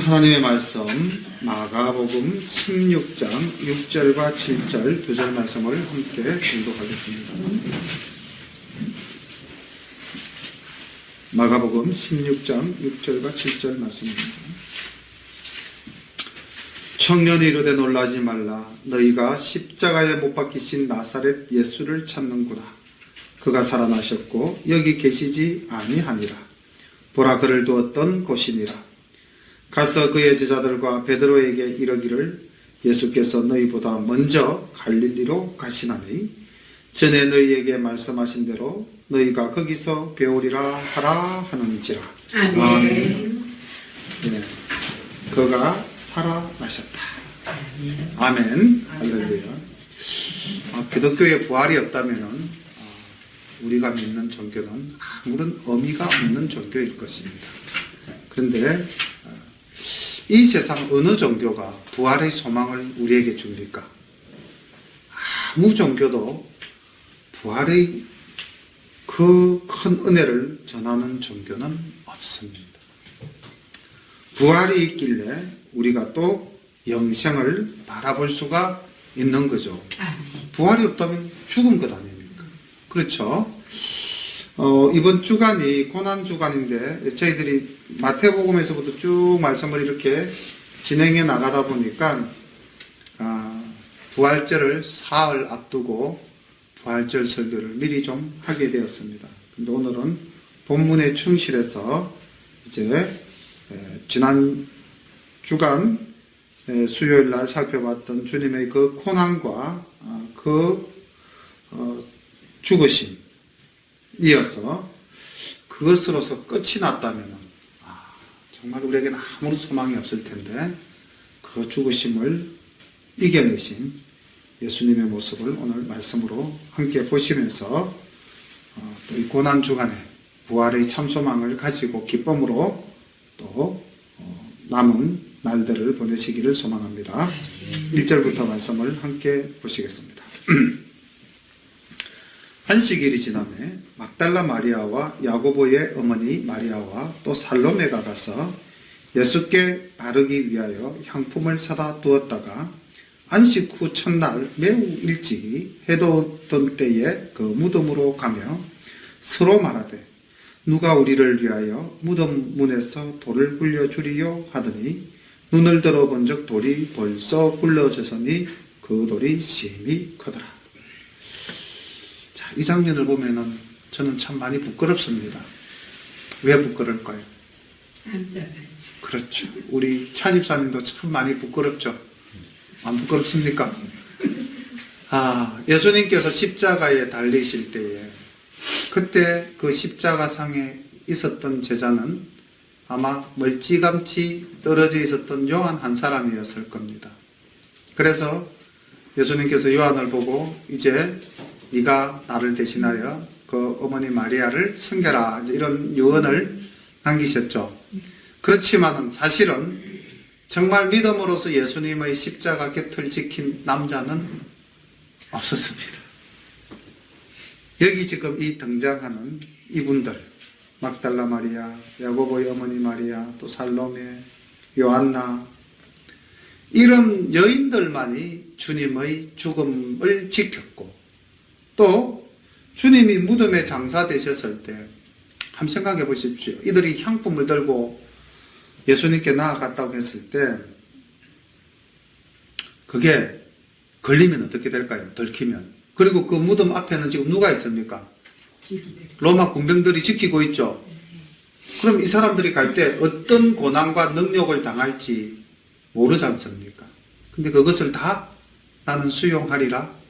하나님의 말씀 마가복음 16장 6절과 7절 두 절 말씀을 함께 공독하겠습니다. 마가복음 16장 6절과 7절 말씀입니다. 청년이 이르되 놀라지 말라. 너희가 십자가에 못 박히신 나사렛 예수를 찾는구나. 그가 살아나셨고 여기 계시지 아니하니라. 보라, 그를 두었던 곳이니라. 가서 그의 제자들과 베드로에게 이르기를 예수께서 너희보다 먼저 갈릴리로 가시나니 전에 너희에게 말씀하신 대로 너희가 거기서 배우리라 하라 하는지라. 아멘. 네, 그가 살아나셨다. 아멘. 할렐루야. 기독교의 부활이 없다면 우리가 믿는 종교는 아무런 의미가 없는 종교일 것입니다. 그런데 이 세상 어느 종교가 부활의 소망을 우리에게 줍니까? 아무 종교도 부활의 그 큰 은혜를 전하는 종교는 없습니다. 부활이 있길래 우리가 또 영생을 바라볼 수가 있는 거죠. 부활이 없다면 죽은 것 아닙니까? 그렇죠? 이번 주간이 고난주간인데 저희들이 마태복음에서부터 쭉 말씀을 이렇게 진행해 나가다 보니까 부활절을 사흘 앞두고 부활절 설교를 미리 좀 하게 되었습니다. 근데 오늘은 본문에 충실해서 이제 지난 주간 수요일 날 살펴봤던 주님의 그 고난과 그 죽으심 이어서 그것으로서 끝이 났다면 정말 우리에게는 아무런 소망이 없을 텐데 그 죽으심을 이겨내신 예수님의 모습을 오늘 말씀으로 함께 보시면서 또 이 고난주간에 부활의 참소망을 가지고 기쁨으로 또 남은 날들을 보내시기를 소망합니다. 1절부터 말씀을 함께 보시겠습니다. 안식일이 지나매 막달라 마리아와 야고보의 어머니 마리아와 또 살로메가 가서 예수께 바르기 위하여 향품을 사다 두었다가 안식 후 첫날 매우 일찍이 해돋던 때에 그 무덤으로 가며 서로 말하되 누가 우리를 위하여 무덤 문에서 돌을 굴려주리요 하더니 눈을 들어본 적 돌이 벌써 굴러졌으니 그 돌이 심히 크더라. 이 장면을 보면은 저는 참 많이 부끄럽습니다. 왜 부끄러울까요? 그렇죠. 우리 차집사님도 참 많이 부끄럽죠. 안 부끄럽습니까? 예수님께서 십자가에 달리실 때에 그때 그 십자가상에 있었던 제자는 아마 멀찌감치 떨어져 있었던 요한 한 사람이었을 겁니다. 그래서 예수님께서 요한을 보고 이제 네가 나를 대신하여 그 어머니 마리아를 섬겨라 이런 유언을 남기셨죠. 그렇지만은 사실은 정말 믿음으로서 예수님의 십자가 곁을 지킨 남자는 없었습니다. 여기 지금 이 등장하는 이분들 막달라 마리아, 야고보의 어머니 마리아, 또 살로메, 요한나 이런 여인들만이 주님의 죽음을 지켰고 또 주님이 무덤에 장사되셨을 때 한번 생각해 보십시오. 이들이 향품을 들고 예수님께 나아갔다고 했을 때 그게 걸리면 어떻게 될까요? 들키면. 그리고 그 무덤 앞에는 지금 누가 있습니까? 로마 군병들이 지키고 있죠. 그럼 이 사람들이 갈 때 어떤 고난과 능력을 당할지 모르지 않습니까? 근데 그것을 다 나는 수용하리라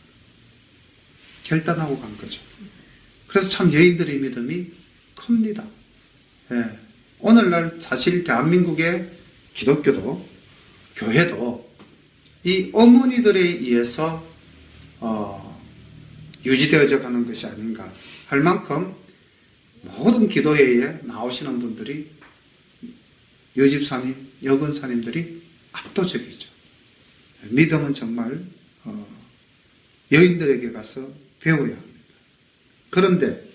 결단하고 간 거죠. 그래서 참 여인들의 믿음이 큽니다. 예. 오늘날 사실 대한민국의 기독교도 교회도 이 어머니들에 의해서 유지되어져 가는 것이 아닌가 할 만큼 모든 기도회에 나오시는 분들이 여집사님, 여근사님들이 압도적이죠. 믿음은 정말 여인들에게 가서 배워야 합니다. 그런데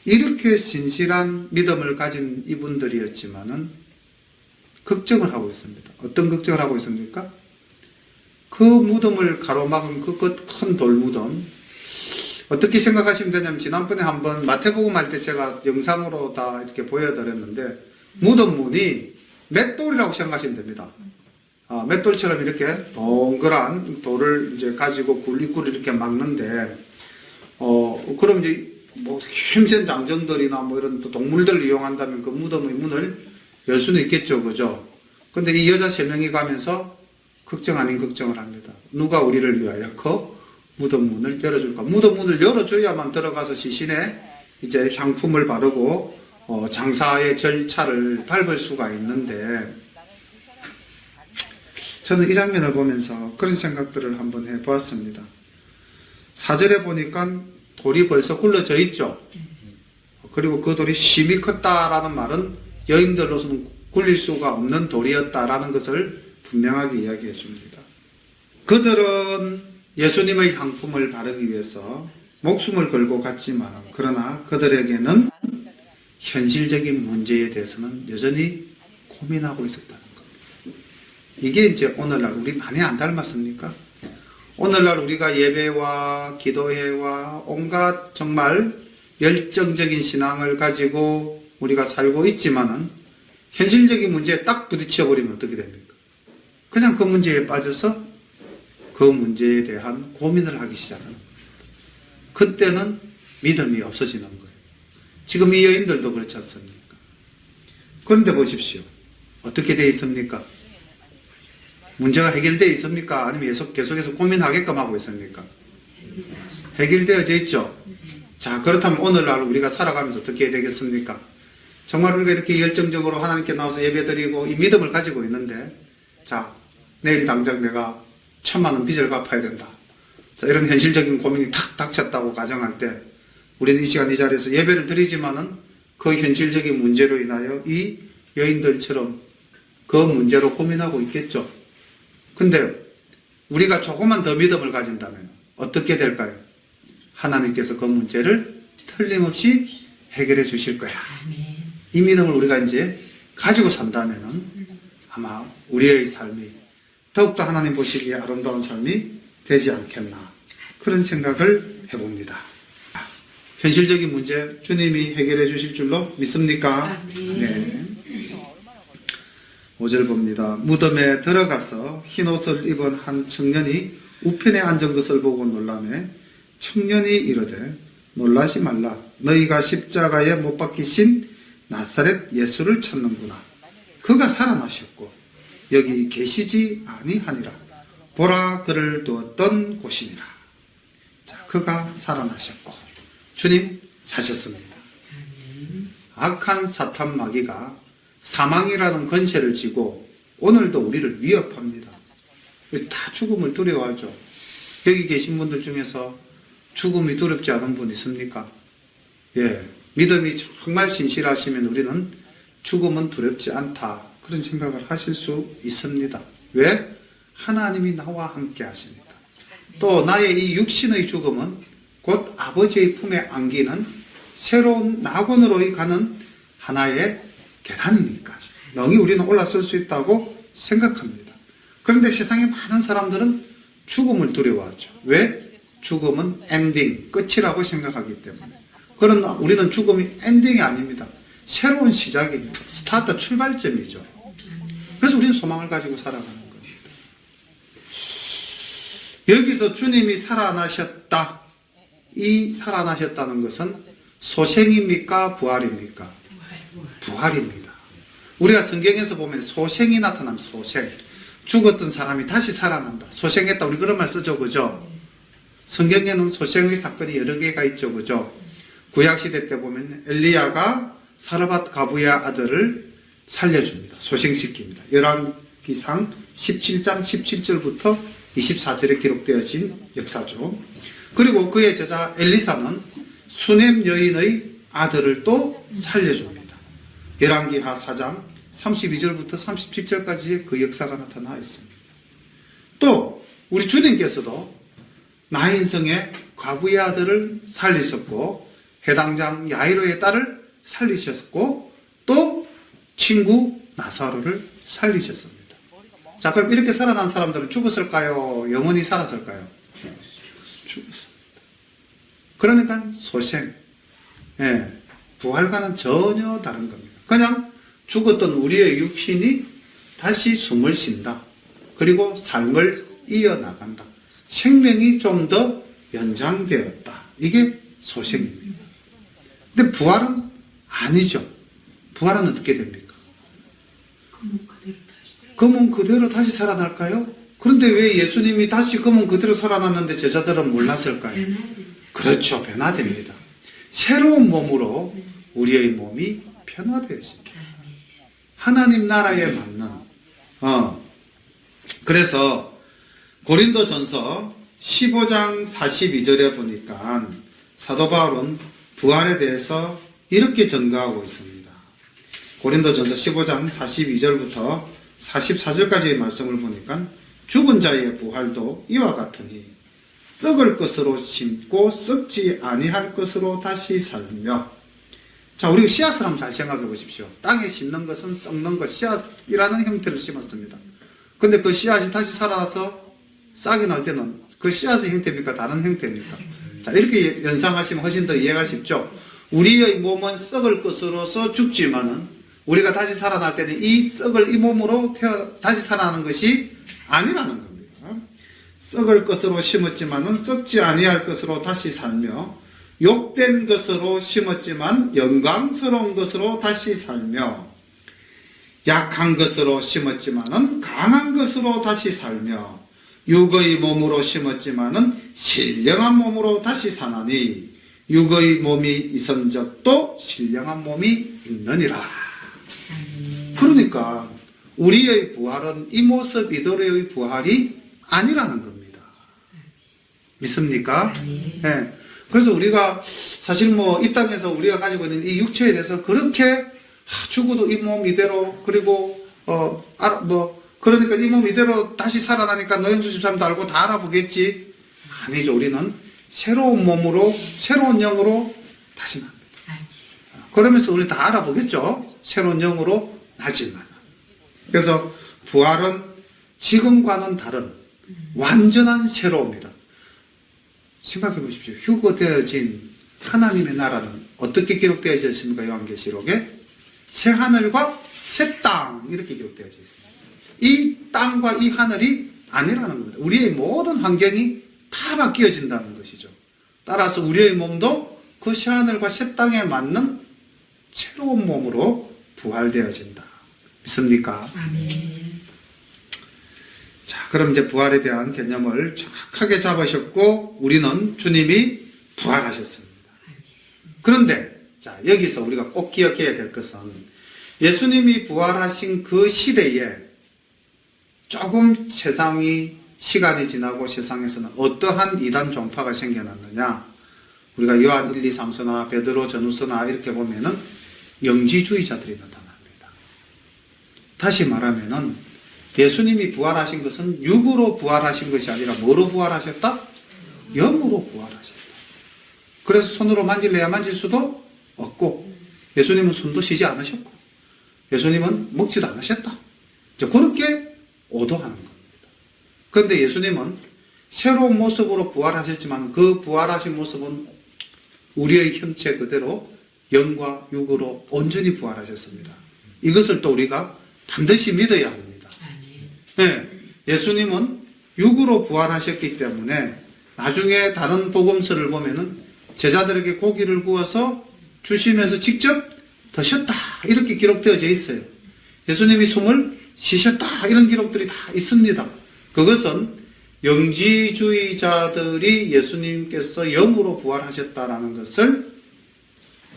이렇게 신실한 믿음을 가진 이분들이었지만은 걱정을 하고 있습니다. 어떤 걱정을 하고 있습니까? 그 무덤을 가로막은 그 큰 돌무덤, 어떻게 생각하시면 되냐면, 지난번에 한번 마태복음 할 때 제가 영상으로 다 이렇게 보여드렸는데, 무덤 문이 맷돌이라고 생각하시면 됩니다. 맷돌처럼 이렇게 동그란 돌을 이제 가지고 굴리굴리 이렇게 막는데, 그럼 이제 뭐 힘센 장정들이나 뭐 이런 또 동물들을 이용한다면 그 무덤의 문을 열 수는 있겠죠, 그죠? 근데 이 여자 3명이 가면서 걱정 아닌 걱정을 합니다. 누가 우리를 위하여 그 무덤 문을 열어줄까? 무덤 문을 열어줘야만 들어가서 시신에 이제 향품을 바르고 장사의 절차를 밟을 수가 있는데, 저는 이 장면을 보면서 그런 생각들을 한번 해보았습니다. 4절에 보니까 돌이 벌써 굴러져 있죠. 그리고 그 돌이 심히 컸다라는 말은 여인들로서는 굴릴 수가 없는 돌이었다라는 것을 분명하게 이야기해 줍니다. 그들은 예수님의 향품을 바르기 위해서 목숨을 걸고 갔지만, 그러나 그들에게는 현실적인 문제에 대해서는 여전히 고민하고 있었다는 겁니다. 이게 이제 오늘날 우리 많이 안 닮았습니까? 오늘날 우리가 예배와 기도회와 온갖 정말 열정적인 신앙을 가지고 우리가 살고 있지만은 현실적인 문제에 딱 부딪혀 버리면 어떻게 됩니까? 그냥 그 문제에 빠져서 그 문제에 대한 고민을 하기 시작하는 거예요. 그때는 믿음이 없어지는 거예요. 지금 이 여인들도 그렇지 않습니까? 그런데 보십시오. 어떻게 되어 있습니까? 문제가 해결되어 있습니까? 아니면 계속해서 고민하게끔 하고 있습니까? 해결되어져 있죠? 자, 그렇다면 오늘날 우리가 살아가면서 어떻게 해야 되겠습니까? 정말 우리가 이렇게 열정적으로 하나님께 나와서 예배드리고 이 믿음을 가지고 있는데, 자, 내일 당장 내가 1,000만 원 빚을 갚아야 된다. 자, 이런 현실적인 고민이 탁 닥쳤다고 가정할 때, 우리는 이 시간 이 자리에서 예배를 드리지만은 그 현실적인 문제로 인하여 이 여인들처럼 그 문제로 고민하고 있겠죠. 근데 우리가 조금만 더 믿음을 가진다면 어떻게 될까요? 하나님께서 그 문제를 틀림없이 해결해 주실 거야. 이 믿음을 우리가 이제 가지고 산다면은 아마 우리의 삶이 더욱더 하나님 보시기에 아름다운 삶이 되지 않겠나, 그런 생각을 해봅니다. 현실적인 문제 주님이 해결해 주실 줄로 믿습니까? 네. 5절 봅니다. 무덤에 들어가서 흰옷을 입은 한 청년이 우편에 앉은 것을 보고 놀라매 청년이 이르되 놀라지 말라. 너희가 십자가에 못 박히신 나사렛 예수를 찾는구나. 그가 살아나셨고 여기 계시지 아니하니라. 보라, 그를 두었던 곳이니라. 자, 그가 살아나셨고 주님 사셨습니다. 악한 사탄 마귀가 사망이라는 권세를 쥐고 오늘도 우리를 위협합니다. 다 죽음을 두려워하죠. 여기 계신 분들 중에서 죽음이 두렵지 않은 분 있습니까? 예, 믿음이 정말 신실하시면 우리는 죽음은 두렵지 않다, 그런 생각을 하실 수 있습니다. 왜? 하나님이 나와 함께 하시니까. 또 나의 이 육신의 죽음은 곧 아버지의 품에 안기는 새로운 낙원으로 가는 하나의 계단이니까 능히 우리는 올라설 수 있다고 생각합니다. 그런데 세상에 많은 사람들은 죽음을 두려워하죠. 왜? 죽음은 엔딩, 끝이라고 생각하기 때문에. 그러나 우리는 죽음이 엔딩이 아닙니다. 새로운 시작입니다. 스타트, 출발점이죠. 그래서 우리는 소망을 가지고 살아가는 겁니다. 여기서 주님이 살아나셨다. 이 살아나셨다는 것은 소생입니까? 부활입니까? 부활입니다. 우리가 성경에서 보면 소생이 나타나면 소생. 죽었던 사람이 다시 살아난다. 소생했다. 우리 그런 말 쓰죠. 그죠? 성경에는 소생의 사건이 여러 개가 있죠. 그죠? 구약시대 때 보면 엘리야가 사르밧 가부의 아들을 살려줍니다. 소생시킵니다. 열왕기상 17장 17절부터 24절에 기록되어진 역사죠. 그리고 그의 제자 엘리사는 수넴 여인의 아들을 또 살려줍니다. 열왕기하 4장 32절부터 37절까지의 그 역사가 나타나 있습니다. 또 우리 주님께서도 나인성의 과부의 아들을 살리셨고 해당장 야이로의 딸을 살리셨고 또 친구 나사로를 살리셨습니다. 자, 그럼 이렇게 살아난 사람들은 죽었을까요? 영원히 살았을까요? 죽었습니다. 그러니까 소생, 예, 부활과는 전혀 다른 겁니다. 그냥 죽었던 우리의 육신이 다시 숨을 쉰다. 그리고 삶을 이어나간다. 생명이 좀 더 연장되었다. 이게 소생입니다. 근데 부활은 아니죠. 부활은 어떻게 됩니까? 검은 그대로 다시 살아날까요? 그런데 왜 예수님이 다시 검은 그대로 살아났는데 제자들은 몰랐을까요? 그렇죠. 변화됩니다. 새로운 몸으로 우리의 몸이 변화되었습니다. 하나님 나라에 맞는 그래서 고린도전서 15장 42절에 보니까 사도 바울은 부활에 대해서 이렇게 전가하고 있습니다. 고린도전서 15장 42절부터 44절까지의 말씀을 보니까 죽은 자의 부활도 이와 같으니 썩을 것으로 심고 썩지 아니할 것으로 다시 살며. 자, 우리가 씨앗을 한번 잘 생각해 보십시오. 땅에 심는 것은 썩는 것, 씨앗이라는 형태를 심었습니다. 근데 그 씨앗이 다시 살아나서 싹이 날 때는 그 씨앗의 형태입니까? 다른 형태입니까? 자, 이렇게 연상하시면 훨씬 더 이해가 쉽죠? 우리의 몸은 썩을 것으로서 죽지만은 우리가 다시 살아날 때는 이 썩을 이 몸으로 다시 살아나는 것이 아니라는 겁니다. 썩을 것으로 심었지만은 썩지 아니할 것으로 다시 살며, 욕된 것으로 심었지만 영광스러운 것으로 다시 살며, 약한 것으로 심었지만은 강한 것으로 다시 살며, 육의 몸으로 심었지만은 신령한 몸으로 다시 사나니 육의 몸이 있은 적도 신령한 몸이 있느니라. 그러니까 우리의 부활은 이 모습 이대로의 부활이 아니라는 겁니다. 믿습니까? 네. 그래서 우리가 사실 이 땅에서 우리가 가지고 있는 이 육체에 대해서 그렇게 죽어도 이 몸 이대로, 그리고 그러니까 이 몸 이대로 다시 살아나니까 노영수 집사님도 알고 다 알아보겠지. 아니죠. 우리는 새로운 몸으로, 새로운 영으로 다시 납니다. 그러면서 우리 다 알아보겠죠. 새로운 영으로 나지만. 그래서 부활은 지금과는 다른 완전한 새로움이다. 생각해 보십시오. 휴거되어진 하나님의 나라는 어떻게 기록되어져 있습니까? 요한계시록에 새 하늘과 새 땅 이렇게 기록되어져 있습니다. 이 땅과 이 하늘이 아니라는 겁니다. 우리의 모든 환경이 다 바뀌어진다는 것이죠. 따라서 우리의 몸도 그 새 하늘과 새 땅에 맞는 새로운 몸으로 부활되어진다. 믿습니까? 아멘. 자, 그럼 이제 부활에 대한 개념을 정확하게 잡으셨고, 우리는 주님이 부활하셨습니다. 그런데, 자, 여기서 우리가 꼭 기억해야 될 것은, 예수님이 부활하신 그 시대에 조금 시간이 지나고 세상에서는 어떠한 이단 종파가 생겨났느냐. 우리가 요한 1, 2, 3서나 베드로 전후서나 이렇게 보면은 영지주의자들이 나타납니다. 다시 말하면은 예수님이 부활하신 것은 육으로 부활하신 것이 아니라 뭐로 부활하셨다? 영으로 부활하셨다. 그래서 손으로 만질래야 만질 수도 없고, 예수님은 숨도 쉬지 않으셨고, 예수님은 먹지도 않으셨다. 그렇게 오도하는 겁니다. 그런데 예수님은 새로운 모습으로 부활하셨지만 그 부활하신 모습은 우리의 형체 그대로 영과 육으로 온전히 부활하셨습니다. 이것을 또 우리가 반드시 믿어야 합니다. 네, 예수님은 육으로 부활하셨기 때문에 나중에 다른 복음서를 보면은 제자들에게 고기를 구워서 주시면서 직접 드셨다 이렇게 기록되어져 있어요. 예수님이 숨을 쉬셨다 이런 기록들이 다 있습니다. 그것은 영지주의자들이 예수님께서 영으로 부활하셨다라는 것을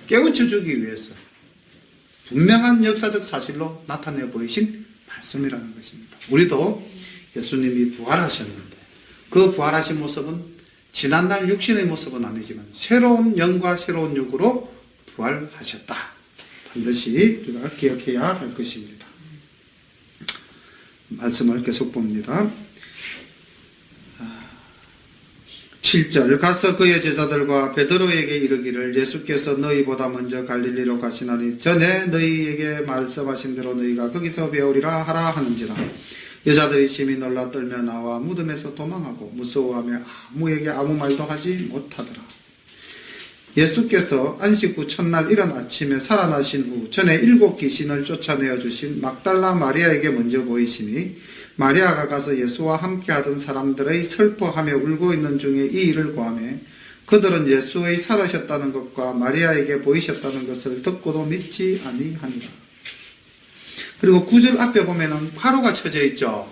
깨우쳐 주기 위해서 분명한 역사적 사실로 나타내 보이신 말씀이라는 것입니다. 우리도 예수님이 부활하셨는데 그 부활하신 모습은 지난날 육신의 모습은 아니지만 새로운 영과 새로운 육으로 부활하셨다. 반드시 우리가 기억해야 할 것입니다. 말씀을 계속 봅니다. 7절 가서 그의 제자들과 베드로에게 이르기를 예수께서 너희보다 먼저 갈릴리로 가시나니 전에 너희에게 말씀하신 대로 너희가 거기서 배우리라 하라 하는지라. 여자들이 심히 놀라 떨며 나와 무덤에서 도망하고 무서워하며 아무에게 아무 말도 하지 못하더라. 예수께서 안식 후 첫날 이른 아침에 살아나신 후 전에 7 귀신을 쫓아내어 주신 막달라 마리아에게 먼저 보이시니 마리아가 가서 예수와 함께 하던 사람들의 슬퍼하며 울고 있는 중에 이 일을 고하며 그들은 예수의 살아셨다는 것과 마리아에게 보이셨다는 것을 듣고도 믿지 아니하니라. 그리고 9절 앞에 보면은 화로가 쳐져 있죠.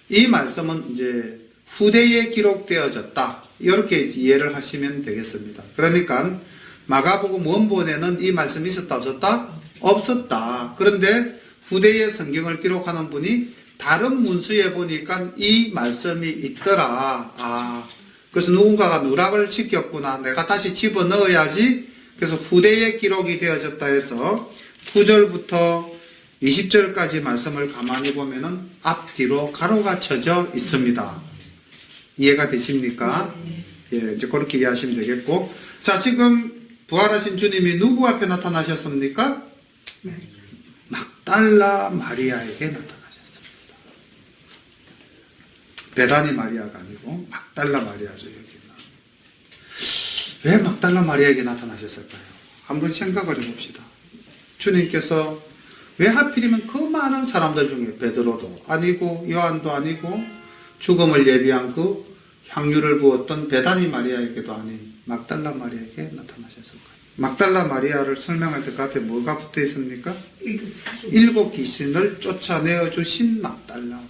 이 말씀은 이제 후대에 기록되어졌다. 이렇게 이해를 하시면 되겠습니다. 그러니까 마가복음 원본에는 이 말씀이 있었다 없었다? 없었다. 그런데 후대의 성경을 기록하는 분이 다른 문수에 보니까 이 말씀이 있더라. 그래서 누군가가 누락을 시켰구나. 내가 다시 집어넣어야지. 그래서 후대에 기록이 되어졌다 해서 9절부터 20절까지 말씀을 가만히 보면은 앞뒤로 가로가 쳐져 있습니다. 이해가 되십니까? 예, 이제 그렇게 이해하시면 되겠고. 자, 지금 부활하신 주님이 누구 앞에 나타나셨습니까? 막달라 마리아에게 나타나셨습니다. 베다니 마리아가 아니고 막달라 마리아죠, 여기는. 왜 막달라 마리아에게 나타나셨을까요? 한번 생각을 해봅시다. 주님께서 왜 하필이면 그 많은 사람들 중에 베드로도 아니고 요한도 아니고 죽음을 예비한 그 향유를 부었던 베다니 마리아에게도 아닌 막달라 마리아에게 나타나셨을까요? 막달라 마리아를 설명할 때 그 앞에 뭐가 붙어 있습니까? 7 귀신을 쫓아내어 주신 막달라 마리아.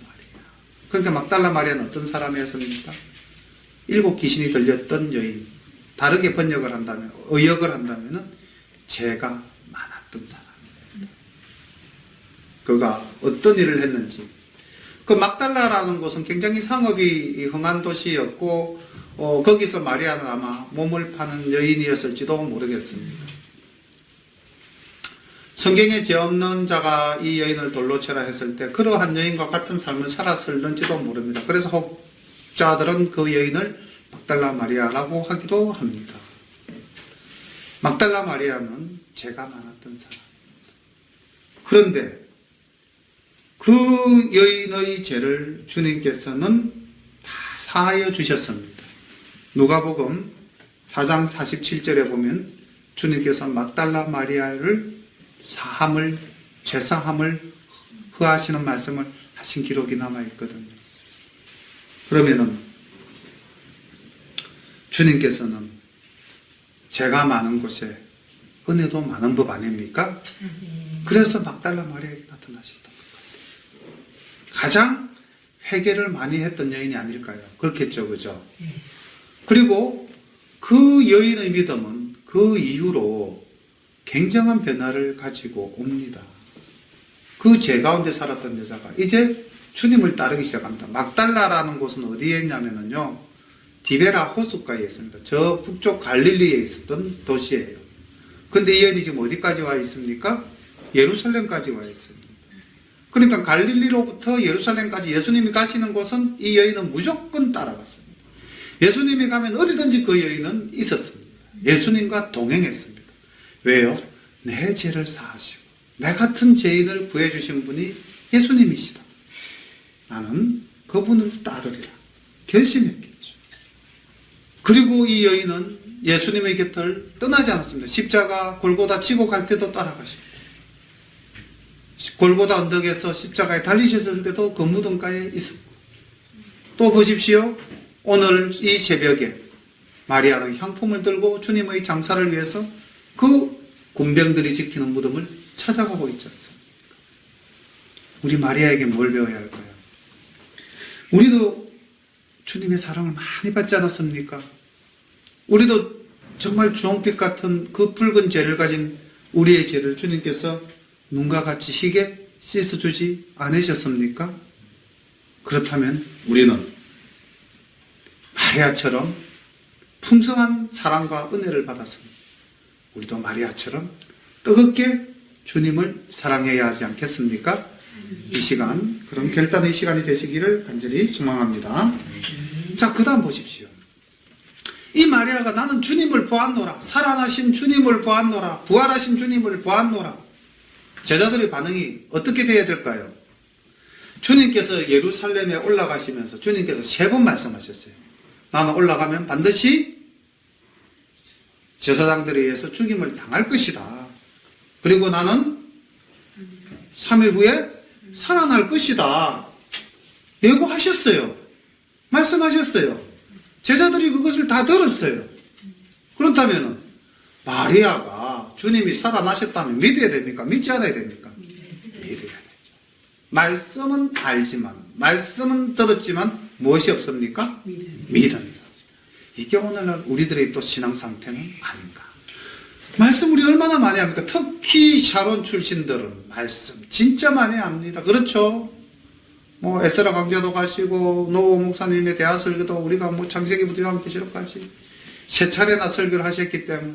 그러니까 막달라 마리아는 어떤 사람이었습니까? 7 귀신이 들렸던 여인. 다르게 번역을 한다면, 의역을 한다면은 죄가 많았던 사람입니다. 그가 어떤 일을 했는지. 그 막달라라는 곳은 굉장히 상업이 흥한 도시였고, 거기서 마리아는 아마 몸을 파는 여인이었을지도 모르겠습니다. 성경에 죄 없는 자가 이 여인을 돌로 쳐라 했을 때 그러한 여인과 같은 삶을 살았을는지도 모릅니다. 그래서 혹자들은 그 여인을 막달라 마리아라고 하기도 합니다. 막달라 마리아는 죄가 많았던 사람. 그런데 그 여인의 죄를 주님께서는 다 사하여 주셨습니다. 누가복음 4장 47절에 보면 주님께서 막달라 마리아를 사함을, 죄사함을 허하시는 말씀을 하신 기록이 남아있거든요. 그러면은 주님께서는 죄가 많은 곳에 은혜도 많은 법 아닙니까? 그래서 막달라 마리아에게 나타나셨던 것 같아요. 가장 회개를 많이 했던 여인이 아닐까요? 그렇겠죠, 그죠? 그리고 그 여인의 믿음은 그 이후로 굉장한 변화를 가지고 옵니다. 그 죄 가운데 살았던 여자가 이제 주님을 따르기 시작합니다. 막달라라는 곳은 어디에 있냐면요, 디베라 호숫가에 있습니다. 저 북쪽 갈릴리에 있었던 도시예요. 근데 이 여인이 지금 어디까지 와 있습니까? 예루살렘까지 와 있습니다. 그러니까 갈릴리로부터 예루살렘까지 예수님이 가시는 곳은 이 여인은 무조건 따라갔습니다. 예수님이 가면 어디든지 그 여인은 있었습니다. 예수님과 동행했습니다. 왜요? 내 죄를 사하시고 내 같은 죄인을 구해주신 분이 예수님이시다. 나는 그분을 따르리라 결심했겠죠. 그리고 이 여인은 예수님의 곁을 떠나지 않았습니다. 십자가 골고다 지고 갈 때도 따라가시고, 골고다 언덕에서 십자가에 달리셨을 때도 그 무덤가에 있었고, 또 보십시오. 오늘 이 새벽에 마리아는 향품을 들고 주님의 장사를 위해서 그 군병들이 지키는 무덤을 찾아가고 있지 않습니까? 우리 마리아에게 뭘 배워야 할까요? 우리도 주님의 사랑을 많이 받지 않았습니까? 우리도 정말 주홍빛 같은 그 붉은 죄를 가진 우리의 죄를 주님께서 눈과 같이 희게 씻어주지 않으셨습니까? 그렇다면 우리는 마리아처럼 풍성한 사랑과 은혜를 받았습니다. 우리도 마리아처럼 뜨겁게 주님을 사랑해야 하지 않겠습니까? 이 시간, 그런 결단의 시간이 되시기를 간절히 소망합니다. 자, 그 다음 보십시오. 이 마리아가 나는 주님을 보았노라. 살아나신 주님을 보았노라. 부활하신 주님을 보았노라. 제자들의 반응이 어떻게 돼야 될까요? 주님께서 예루살렘에 올라가시면서 주님께서 3번 말씀하셨어요. 나는 올라가면 반드시 제사장들에 의해서 죽임을 당할 것이다. 그리고 나는 3일 후에 살아날 것이다. 예고하셨어요. 말씀하셨어요. 제자들이 그것을 다 들었어요. 그렇다면 마리아가 주님이 살아나셨다면 믿어야 됩니까? 믿지 않아야 됩니까? 믿어야 되죠. 말씀은 알지만, 말씀은 들었지만 무엇이 없습니까? 믿음이. 이게 오늘날 우리들의 또 신앙 상태는 아닌가. 말씀 우리 얼마나 많이 합니까? 특히 샤론 출신들은 말씀 진짜 많이 합니다. 그렇죠? 뭐 에스라 강좌도 가시고 노 목사님의 대화 설교도 우리가 뭐 창세기부터 요한계시록까지 3차례나 설교를 하셨기 때문에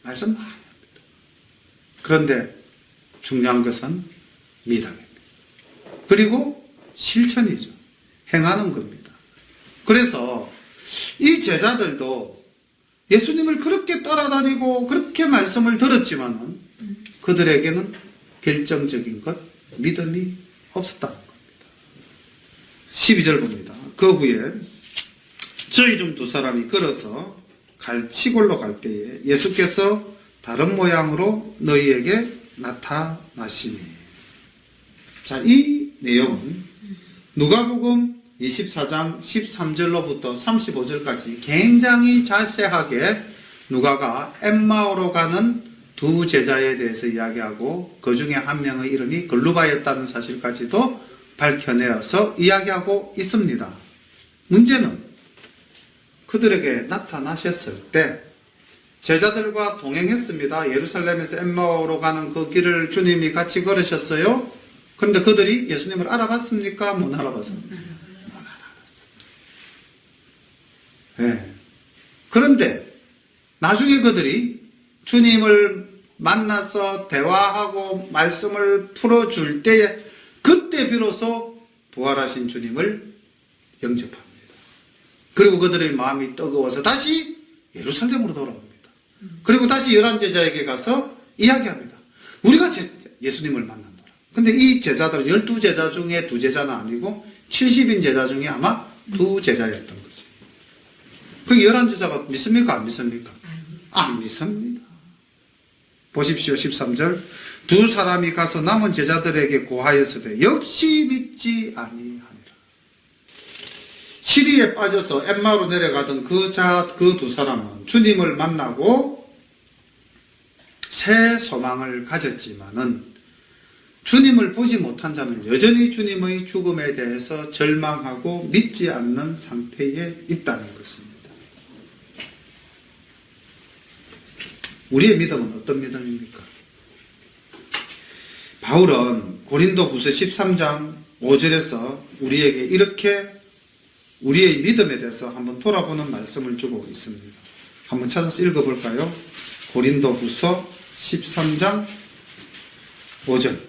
말씀 많이 합니다. 그런데 중요한 것은 믿음입니다. 그리고 실천이죠. 행하는 겁니다. 그래서 이 제자들도 예수님을 그렇게 따라다니고 그렇게 말씀을 들었지만은 그들에게는 결정적인 것, 믿음이 없었다는 겁니다. 12절 봅니다. 그 후에 저희 중 2사람이 걸어서 갈치골로 갈 때에 예수께서 다른 모양으로 너희에게 나타나시니. 자, 이 내용은 누가복음 24장 13절로부터 35절까지 굉장히 자세하게 누가가 엠마오로 가는 2 제자에 대해서 이야기하고 그 중에 한 명의 이름이 글루바였다는 사실까지도 밝혀내어서 이야기하고 있습니다. 문제는 그들에게 나타나셨을 때 제자들과 동행했습니다. 예루살렘에서 엠마오로 가는 그 길을 주님이 같이 걸으셨어요. 그런데 그들이 예수님을 알아봤습니까? 못 알아봤습니까? 네. 그런데 나중에 그들이 주님을 만나서 대화하고 말씀을 풀어줄 때에 그때 비로소 부활하신 주님을 영접합니다. 그리고 그들의 마음이 뜨거워서 다시 예루살렘으로 돌아옵니다. 그리고 다시 11제자에게 가서 이야기합니다. 우리가 예수님을 만난다. 근데 이 제자들 12제자 중에 2제자는 아니고 70인 제자 중에 아마 2제자였던 거죠. 그 11제자가 믿습니까? 안 믿습니까? 안 믿습니다. 보십시오. 13절. 2사람이 가서 남은 제자들에게 고하였으되 역시 믿지 아니하니라. 시리에 빠져서 엠마로 내려가던 그 2사람은 주님을 만나고 새 소망을 가졌지만은 주님을 보지 못한 자는 여전히 주님의 죽음에 대해서 절망하고 믿지 않는 상태에 있다는 것입니다. 우리의 믿음은 어떤 믿음입니까? 바울은 고린도후서 13장 5절에서 우리에게 이렇게 우리의 믿음에 대해서 한번 돌아보는 말씀을 주고 있습니다. 한번 찾아서 읽어볼까요? 고린도후서 13장 5절.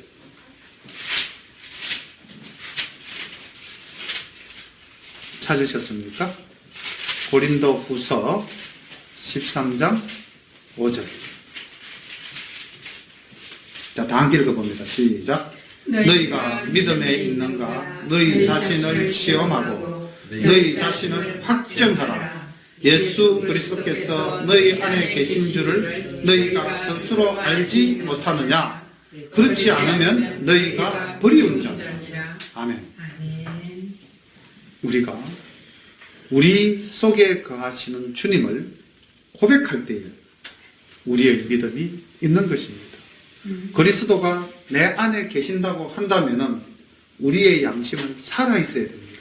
찾으셨습니까? 고린도후서 13장 5절. 자, 다 함께 읽어봅니다. 시작. 너희가 믿음에 있는가? 너희 자신을 시험하고 너희 자신을 확정하라. 예수 그리스도께서 너희 안에 계신 줄을 너희가 스스로 알지 못하느냐? 그렇지 않으면 너희가 버리운 자다. 아멘. 우리가 우리 속에 거하시는 주님을 고백할 때에 우리의 믿음이 있는 것입니다. 그리스도가 내 안에 계신다고 한다면 우리의 양심은 살아있어야 됩니다.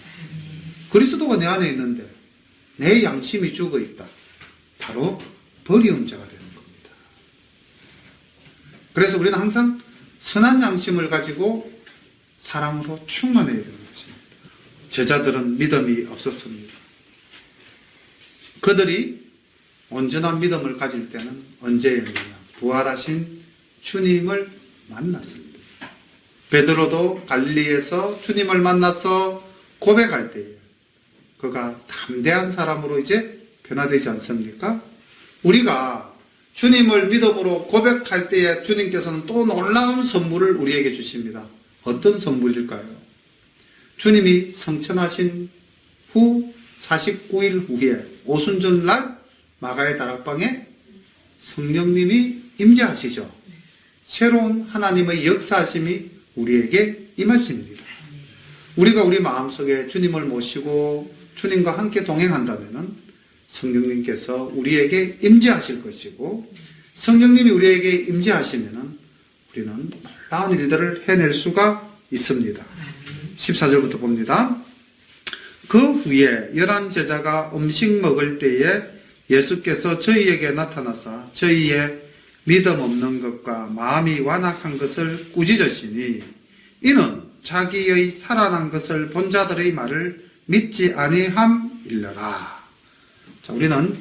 그리스도가 내 안에 있는데 내 양심이 죽어 있다. 바로 버리운 자가 되는 겁니다. 그래서 우리는 항상 선한 양심을 가지고 사랑으로 충만해야 되는 것입니다. 제자들은 믿음이 없었습니다. 그들이 온전한 믿음을 가질 때는 언제였느냐? 부활하신 주님을 만났습니다. 베드로도 갈릴리에서 주님을 만나서 고백할 때에 그가 담대한 사람으로 이제 변화되지 않습니까? 우리가 주님을 믿음으로 고백할 때에 주님께서는 또 놀라운 선물을 우리에게 주십니다. 어떤 선물일까요? 주님이 성천하신 후 49일 후에 오순절날 마가의 다락방에 성령님이 임재하시죠. 새로운 하나님의 역사하심이 우리에게 임하십니다. 우리가 우리 마음속에 주님을 모시고 주님과 함께 동행한다면 성령님께서 우리에게 임재하실 것이고, 성령님이 우리에게 임재하시면 우리는 놀라운 일들을 해낼 수가 있습니다. 14절부터 봅니다. 그 후에 11 제자가 음식 먹을 때에 예수께서 저희에게 나타나사 저희의 믿음 없는 것과 마음이 완악한 것을 꾸짖으시니, 이는 자기의 살아난 것을 본 자들의 말을 믿지 아니함일러라. 자, 우리는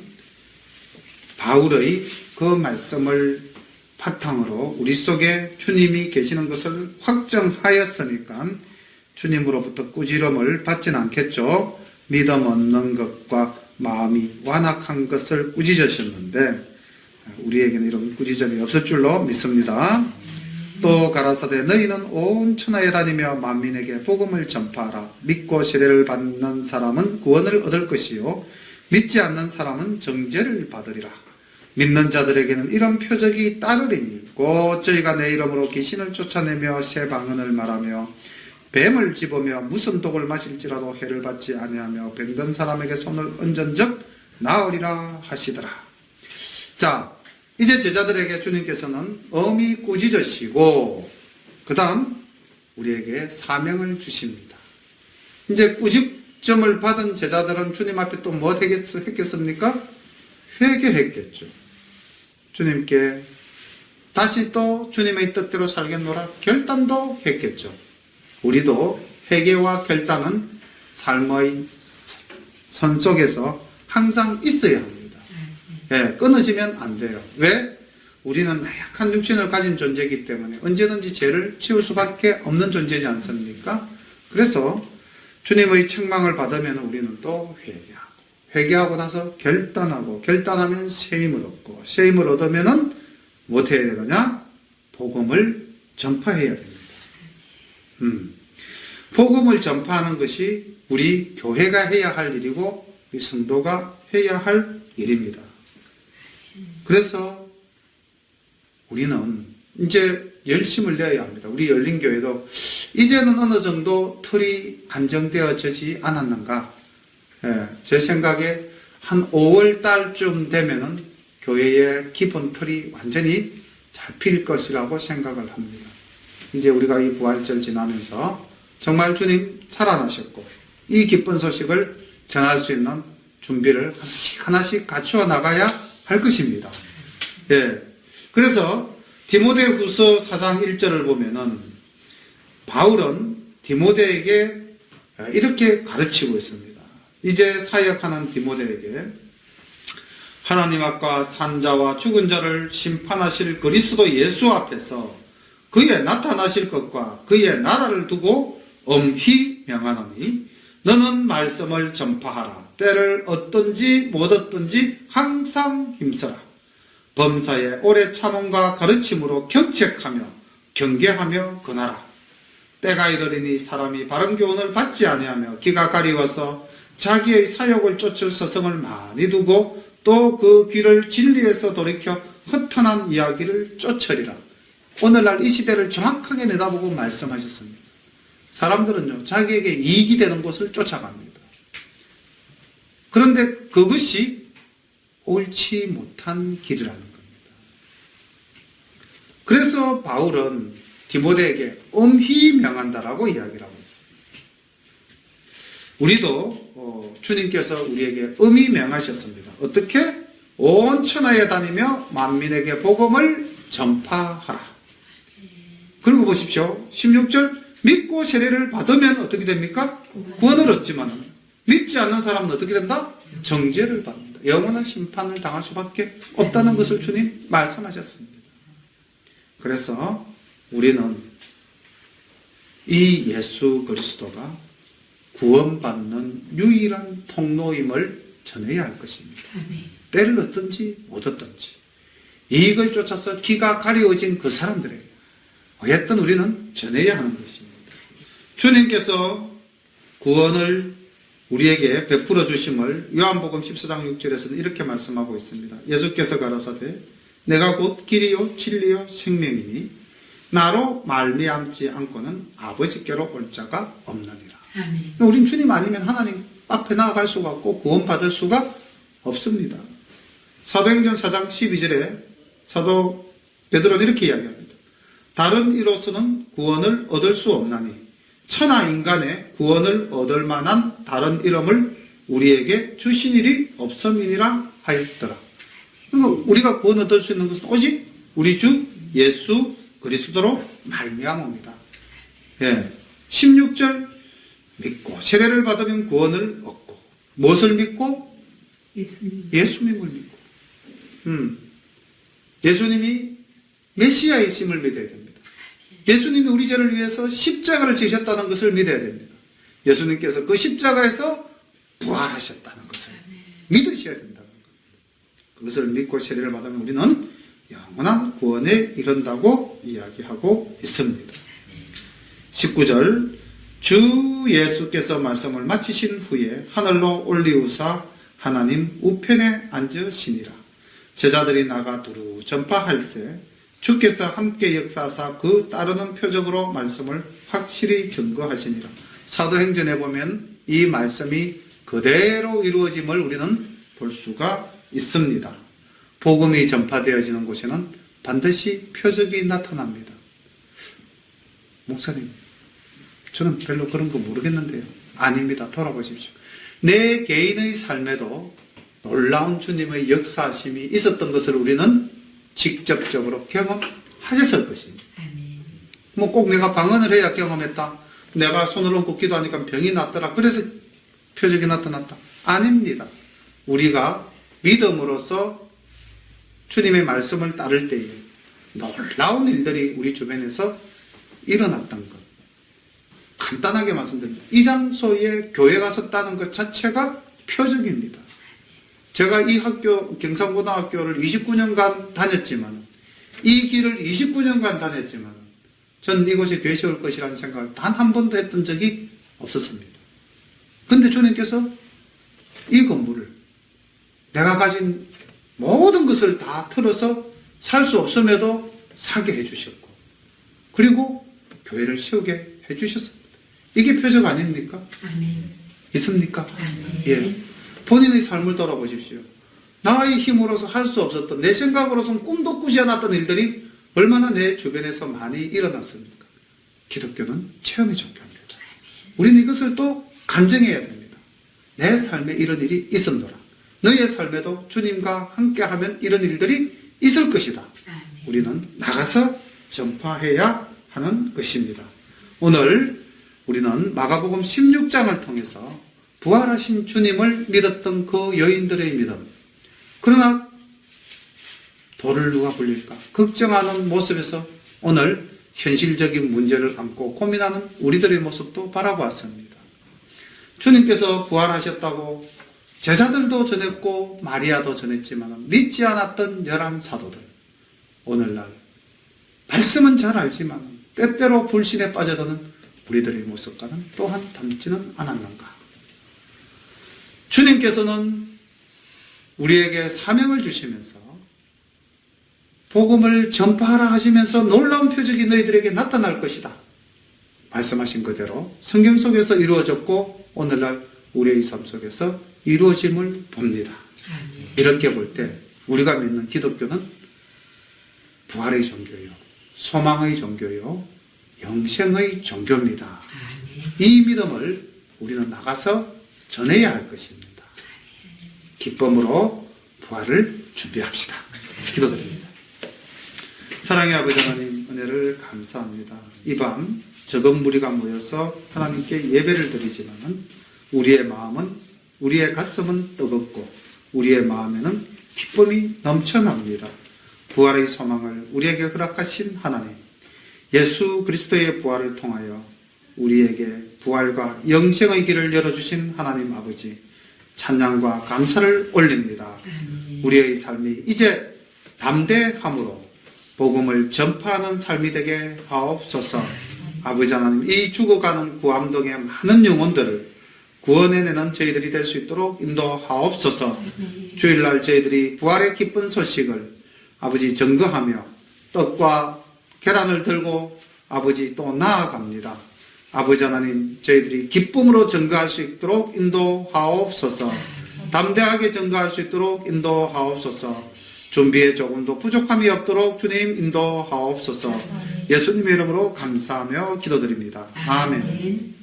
바울의 그 말씀을 바탕으로 우리 속에 주님이 계시는 것을 확정하였으니까 주님으로부터 꾸지럼을 받지는 않겠죠. 믿음 없는 것과 마음이 완악한 것을 꾸짖으셨는데 우리에게는 이런 꾸짖음이 없을 줄로 믿습니다. 또 가라사대 너희는 온 천하에 다니며 만민에게 복음을 전파하라. 믿고 세례를 받는 사람은 구원을 얻을 것이요 믿지 않는 사람은 정죄를 받으리라. 믿는 자들에게는 이런 표적이 따르리니 곧 저희가 내 이름으로 귀신을 쫓아내며 새 방언을 말하며 뱀을 집으며 무슨 독을 마실지라도 해를 받지 아니하며 병든 사람에게 손을 얹은즉 나으리라 하시더라. 자, 이제 제자들에게 주님께서는 엄히 꾸짖으시고 그 다음 우리에게 사명을 주십니다. 이제 꾸짖음을 받은 제자들은 주님 앞에 또 뭐 했겠습니까? 회개했겠죠. 주님께 다시 또 주님의 뜻대로 살겠노라 결단도 했겠죠. 우리도 회개와 결단은 삶의 선 속에서 항상 있어야 합니다. 예, 끊어지면 안 돼요. 왜? 우리는 나약한 육신을 가진 존재이기 때문에 언제든지 죄를 치울 수밖에 없는 존재지 않습니까? 그래서 주님의 책망을 받으면 우리는 또 회개하고 나서 결단하고, 결단하면 세임을 얻고, 세임을 얻으면은 뭐 해야 되느냐? 복음을 전파해야 됩니다. 복음을 전파하는 것이 우리 교회가 해야 할 일이고 우리 성도가 해야 할 일입니다. 그래서 우리는 이제 열심을 내야 합니다. 우리 열린교회도 이제는 어느 정도 틀이 안정되어지지 않았는가? 예, 제 생각에 한 5월 달쯤 되면은 교회의 기본 틀이 완전히 잡힐 것이라고 생각을 합니다. 이제 우리가 이 부활절 지나면서 정말 주님 살아나셨고 이 기쁜 소식을 전할 수 있는 준비를 하나씩 하나씩 갖추어 나가야 할 것입니다. 예. 그래서 디모데후서 4장 1절을 보면은 바울은 디모데에게 이렇게 가르치고 있습니다. 이제 사역하는 디모데에게 하나님 앞과 산자와 죽은 자를 심판하실 그리스도 예수 앞에서 그의 나타나실 것과 그의 나라를 두고 엄히 명하노니 너는 말씀을 전파하라. 때를 얻든지 못 얻든지 항상 힘써라. 범사에 오래 참음과 가르침으로 경책하며 경계하며 권하라. 때가 이르리니 사람이 바른 교훈을 받지 아니하며 귀가 가리워서 자기의 사욕을 쫓을 서성을 많이 두고 또 그 귀를 진리에서 돌이켜 허탄한 이야기를 쫓으리라. 오늘날 이 시대를 정확하게 내다보고 말씀하셨습니다. 사람들은요, 자기에게 이익이 되는 것을 쫓아갑니다. 그런데 그것이 옳지 못한 길이라는 겁니다. 그래서 바울은 디모데에게 엄히 명한다라고 이야기를 하고 있습니다. 우리도 주님께서 우리에게 엄히 명하셨습니다. 어떻게? 온 천하에 다니며 만민에게 복음을 전파하라. 그리고 보십시오. 16절 믿고 세례를 받으면 어떻게 됩니까? 구원을 얻지만 믿지 않는 사람은 어떻게 된다? 정죄를 받는다. 영원한 심판을 당할 수밖에 없다는 것을 주님 말씀하셨습니다. 그래서 우리는 이 예수 그리스도가 구원받는 유일한 통로임을 전해야 할 것입니다. 아멘. 때를 얻든지 못 얻든지 이익을 쫓아서 기가 가려워진 그 사람들에게 어쨌든 우리는 전해야 하는 것입니다. 주님께서 구원을 우리에게 베풀어 주심을 요한복음 14장 6절에서는 이렇게 말씀하고 있습니다. 예수께서 가라사대 내가 곧 길이요 진리요 생명이니 나로 말미암지 않고는 아버지께로 올 자가 없느니라. 아멘. 우린 주님 아니면 하나님 앞에 나아갈 수가 없고 구원받을 수가 없습니다. 사도행전 4장 12절에 사도 베드로는 이렇게 이야기합니다. 다른 이로서는 구원을 얻을 수 없나니 천하 인간의 구원을 얻을 만한 다른 이름을 우리에게 주신 일이 없음이니라 하였더라. 그러니까 우리가 구원 얻을 수 있는 것은 오직 우리 주 예수 그리스도로 말미암습니다. 예. 16절 믿고 세례를 받으면 구원을 얻고 무엇을 믿고? 예수님을 믿고 예수님이 메시아이심을 믿어야 됩니다. 예수님이 우리 죄를 위해서 십자가를 지셨다는 것을 믿어야 됩니다. 예수님께서 그 십자가에서 부활하셨다는 것을 믿으셔야 된다는 것. 그것을 믿고 세례를 받으면 우리는 영원한 구원에 이른다고 이야기하고 있습니다. 19절 주 예수께서 말씀을 마치신 후에 하늘로 올리우사 하나님 우편에 앉으시니라. 제자들이 나가 두루 전파할세 주께서 함께 역사하사 그 따르는 표적으로 말씀을 확실히 증거하시니라. 사도행전에 보면 이 말씀이 그대로 이루어짐을 우리는 볼 수가 있습니다. 복음이 전파되어지는 곳에는 반드시 표적이 나타납니다. 목사님, 저는 별로 그런 거 모르겠는데요. 아닙니다. 돌아보십시오. 내 개인의 삶에도 놀라운 주님의 역사심이 있었던 것을 우리는 직접적으로 경험하셨을 것입니다. 뭐 꼭 내가 방언을 해야 경험했다. 내가 손을 얹고 기도하니까 병이 낫더라. 그래서 표적이 나타났다. 아닙니다. 우리가 믿음으로써 주님의 말씀을 따를 때에 놀라운 일들이 우리 주변에서 일어났던 것. 간단하게 말씀드립니다. 이 장소에 교회가 섰다는 것 자체가 표적입니다. 제가 이 학교, 경상고등학교를 29년간 다녔지만, 이 길을 29년간 다녔지만, 전 이곳에 교회 세울 것이라는 생각을 단 한 번도 했던 적이 없었습니다. 근데 주님께서 이 건물을 내가 가진 모든 것을 다 틀어서 살 수 없음에도 사게 해주셨고, 그리고 교회를 세우게 해주셨습니다. 이게 표적 아닙니까? 아멘. 있습니까? 아멘. 예. 본인의 삶을 돌아보십시오. 나의 힘으로서 할 수 없었던, 내 생각으로서는 꿈도 꾸지 않았던 일들이 얼마나 내 주변에서 많이 일어났습니까? 기독교는 체험의 종교입니다. 우리는 이것을 또 간증해야 됩니다. 내 삶에 이런 일이 있었노라. 너의 삶에도 주님과 함께하면 이런 일들이 있을 것이다. 우리는 나가서 전파해야 하는 것입니다. 오늘 우리는 마가복음 16장을 통해서 부활하신 주님을 믿었던 그 여인들의 믿음, 그러나 돌을 누가 굴릴까 걱정하는 모습에서 오늘 현실적인 문제를 안고 고민하는 우리들의 모습도 바라보았습니다. 주님께서 부활하셨다고 제자들도 전했고 마리아도 전했지만 믿지 않았던 11사도들, 오늘날 말씀은 잘 알지만 때때로 불신에 빠져드는 우리들의 모습과는 또한 닮지는 않았는가. 주님께서는 우리에게 사명을 주시면서 복음을 전파하라 하시면서 놀라운 표적이 너희들에게 나타날 것이다 말씀하신 그대로 성경 속에서 이루어졌고 오늘날 우리의 삶 속에서 이루어짐을 봅니다. 이렇게 볼 때 우리가 믿는 기독교는 부활의 종교요, 소망의 종교요, 영생의 종교입니다. 이 믿음을 우리는 나가서 전해야 할 것입니다. 기쁨으로 부활을 준비합시다. 기도드립니다. 사랑의 아버지 하나님, 은혜를 감사합니다. 이 밤 적은 무리가 모여서 하나님께 예배를 드리지만 우리의 마음은, 우리의 가슴은 뜨겁고 우리의 마음에는 기쁨이 넘쳐납니다. 부활의 소망을 우리에게 허락하신 하나님, 예수 그리스도의 부활을 통하여 우리에게 부활과 영생의 길을 열어주신 하나님 아버지, 찬양과 감사를 올립니다. 우리의 삶이 이제 담대함으로 복음을 전파하는 삶이 되게 하옵소서. 아버지 하나님, 이 죽어가는 구암동의 많은 영혼들을 구원해내는 저희들이 될 수 있도록 인도하옵소서. 주일날 저희들이 부활의 기쁜 소식을 아버지 증거하며 떡과 계란을 들고 아버지 또 나아갑니다. 아버지 하나님, 저희들이 기쁨으로 증거할 수 있도록 인도하옵소서. 담대하게 증거할 수 있도록 인도하옵소서. 준비에 조금도 부족함이 없도록 주님 인도하옵소서. 예수님의 이름으로 감사하며 기도드립니다. 아멘.